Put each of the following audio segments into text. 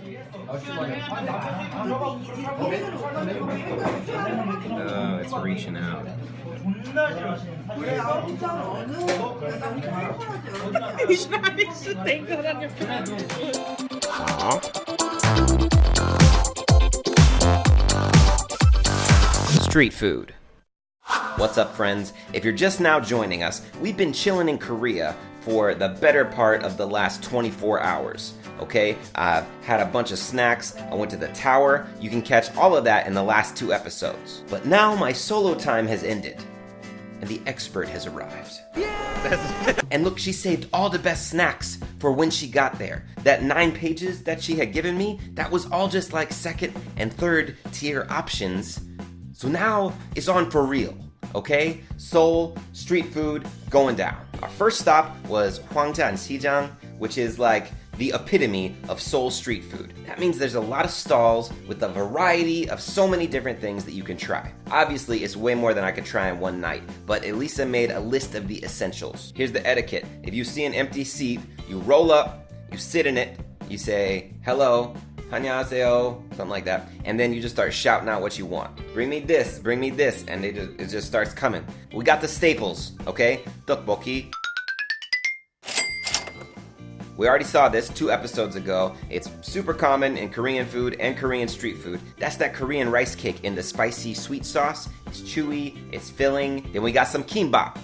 It's reaching out. Street food. What's up, friends? If you're just now joining us, we've been chilling in Korea for the better part of the last 24 hours. Okay, I've had a bunch of snacks, I went to the tower. You can catch all of that in the last 2 episodes. But now my solo time has ended, and the expert has arrived. Yeah! And look, she saved all the best snacks for when she got there. That 9 pages that she had given me, that was all just like second and third tier options. So now it's on for real, okay? Seoul, street food, going down. Our first stop was Gwangjang, which is like the epitome of Seoul street food. That means there's a lot of stalls with a variety of so many different things that you can try. Obviously, it's way more than I could try in one night, but Elisa made a list of the essentials. Here's the etiquette. If you see an empty seat, you roll up, you sit in it, you say, hello, 안녕하세요, something like that, and then you just start shouting out what you want. Bring me this, and it just starts coming. We got the staples, okay? Teokkbokki. We already saw this 2 episodes ago. It's super common in Korean food and Korean street food. That's that Korean rice cake in the spicy sweet sauce. It's chewy, it's filling. Then we got some kimbap.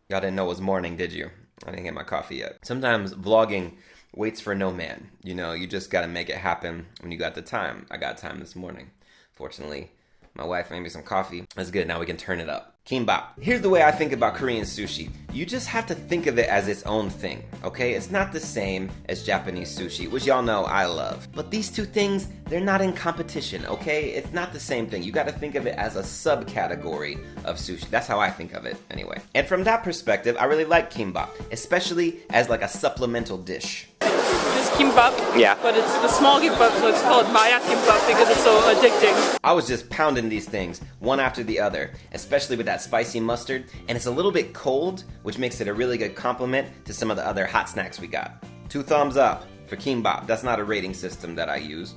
Y'all didn't know it was morning, did you? I didn't get my coffee yet. Sometimes vlogging waits for no man. You know, you just gotta make it happen when you got the time. I got time this morning. Fortunately, my wife made me some coffee. That's good, now we can turn it up. Kimbap. Here's the way I think about Korean sushi. You just have to think of it as its own thing, okay? It's not the same as Japanese sushi, which y'all know I love. But these 2 things, they're not in competition, okay? It's not the same thing. You gotta think of it as a subcategory of sushi. That's how I think of it, anyway. And from that perspective, I really like kimbap, especially as like a supplemental dish. This kimbap, yeah, but it's the small kimbap, so it's called Maya kimbap because it's so addicting. I was just pounding these things one after the other, especially with that spicy mustard, and it's a little bit cold, which makes it a really good complement to some of the other hot snacks we got. 2 thumbs up for kimbap. That's not a rating system that I use.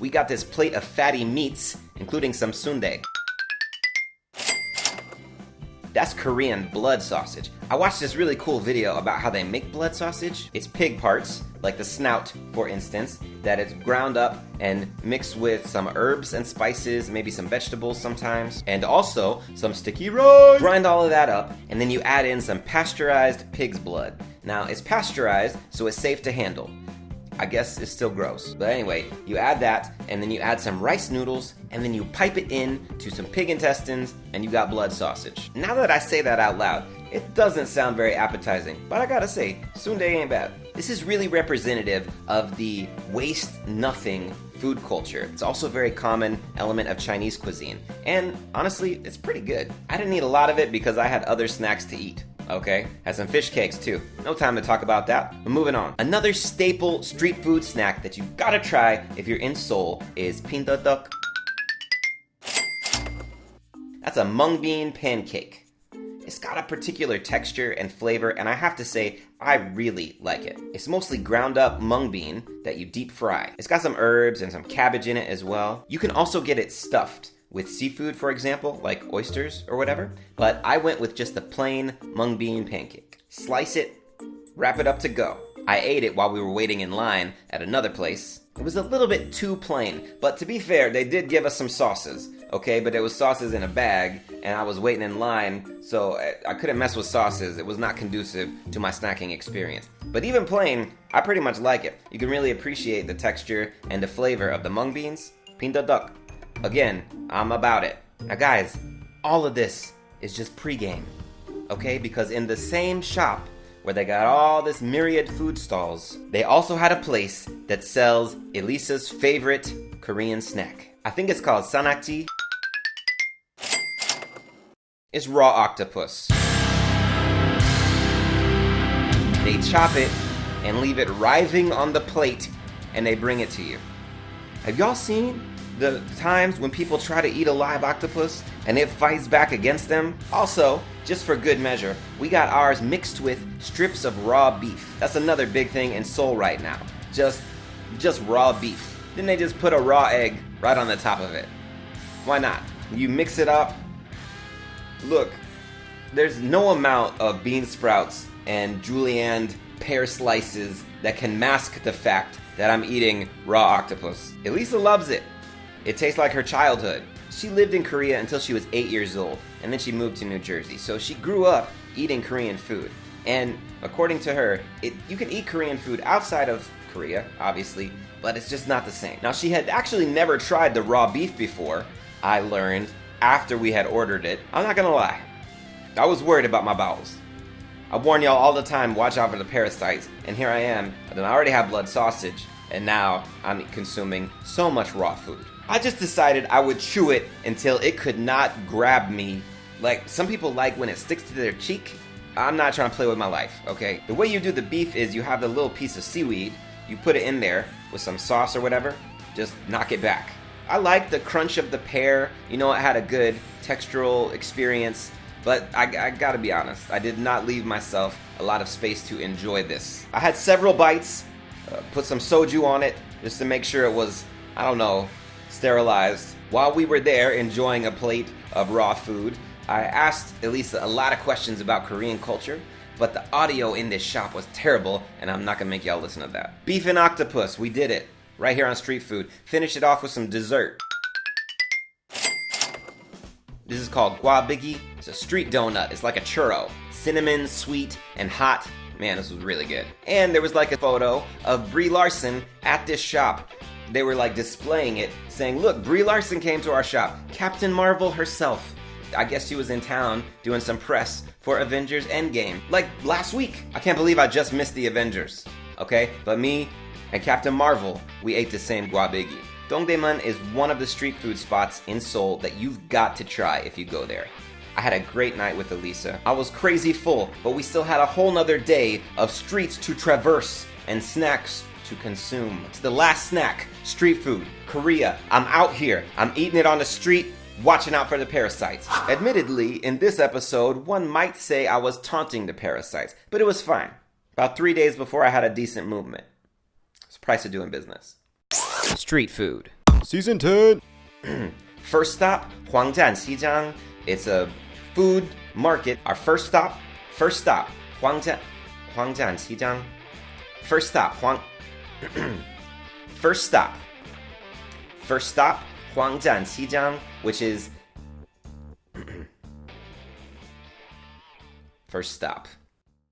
We got this plate of fatty meats, including some sundae. That's Korean blood sausage. I watched this really cool video about how they make blood sausage. It's pig parts, like the snout, for instance, that it's ground up and mixed with some herbs and spices, maybe some vegetables sometimes, and also some sticky rice. Grind all of that up, and then you add in some pasteurized pig's blood. Now, it's pasteurized, so it's safe to handle. I guess it's still gross. But anyway, you add that, and then you add some rice noodles, and then you pipe it in to some pig intestines, and you got blood sausage. Now that I say that out loud, it doesn't sound very appetizing, but I gotta say, soondae ain't bad. This is really representative of the waste nothing food culture. It's also a very common element of Chinese cuisine, and honestly, it's pretty good. I didn't eat a lot of it because I had other snacks to eat. Okay, had some fish cakes too. No time to talk about that, but moving on. Another staple street food snack that you gotta try if you're in Seoul is pindadeok. That's a mung bean pancake. It's got a particular texture and flavor, and I have to say, I really like it. It's mostly ground up mung bean that you deep fry. It's got some herbs and some cabbage in it as well. You can also get it stuffed with seafood, for example, like oysters or whatever, but I went with just the plain mung bean pancake. Slice it, wrap it up to go. I ate it while we were waiting in line at another place. It was a little bit too plain, but to be fair, they did give us some sauces, okay? But it was sauces in a bag, and I was waiting in line, so I couldn't mess with sauces. It was not conducive to my snacking experience. But even plain, I pretty much like it. You can really appreciate the texture and the flavor of the mung beans. pindadeok. Again, I'm about it. Now guys, all of this is just pre-game, okay? Because in the same shop where they got all this myriad food stalls, they also had a place that sells Elisa's favorite Korean snack. I think it's called sannakji. It's raw octopus. They chop it and leave it writhing on the plate, and they bring it to you. Have y'all seen the times when people try to eat a live octopus and it fights back against them? Also, just for good measure, we got ours mixed with strips of raw beef. That's another big thing in Seoul right now. Just raw beef. Then they just put a raw egg right on the top of it. Why not? You mix it up. Look, there's no amount of bean sprouts and julienned pear slices that can mask the fact that I'm eating raw octopus. Elisa loves it. It tastes like her childhood. She lived in Korea until she was 8 years old, and then she moved to New Jersey. So she grew up eating Korean food. And according to her, you can eat Korean food outside of Korea, obviously, but it's just not the same. Now, she had actually never tried the raw beef before, I learned after we had ordered it. I'm not gonna lie, I was worried about my bowels. I warn y'all all the time, watch out for the parasites, and here I am, and I already have blood sausage, and now I'm consuming so much raw food. I just decided I would chew it until it could not grab me. Like, some people like when it sticks to their cheek. I'm not trying to play with my life, okay? The way you do the beef is you have the little piece of seaweed, you put it in there with some sauce or whatever, just knock it back. I like the crunch of the pear, you know, it had a good textural experience, but I gotta be honest, I did not leave myself a lot of space to enjoy this. I had several bites, put some soju on it, just to make sure it was, I don't know, sterilized. While we were there enjoying a plate of raw food, I asked Elisa a lot of questions about Korean culture, but the audio in this shop was terrible, and I'm not gonna make y'all listen to that. Beef and octopus, we did it. Right here on Street Food. Finished it off with some dessert. This is called gwabigi. It's a street donut. It's like a churro. Cinnamon, sweet, and hot. Man, this was really good. And there was like a photo of Brie Larson at this shop. They were like displaying it, saying, look, Brie Larson came to our shop. Captain Marvel herself. I guess she was in town doing some press for Avengers Endgame. Like last week. I can't believe I just missed the Avengers. Okay? But me and Captain Marvel, we ate the same gwabigi. Dongdaemun is one of the street food spots in Seoul that you've got to try if you go there. I had a great night with Elisa. I was crazy full, but we still had a whole nother day of streets to traverse and snacks to consume. It's the last snack, street food, Korea. I'm out here, I'm eating it on the street, watching out for the parasites. Admittedly, in this episode, one might say I was taunting the parasites, but it was fine. About 3 days before I had a decent movement. It's the price of doing business. Street food. Season 10. First stop, Gwangjang Xijang. It's a food market. Our first stop, Gwangjang Xijang. First stop, Gwangjang Xijang, which is first stop.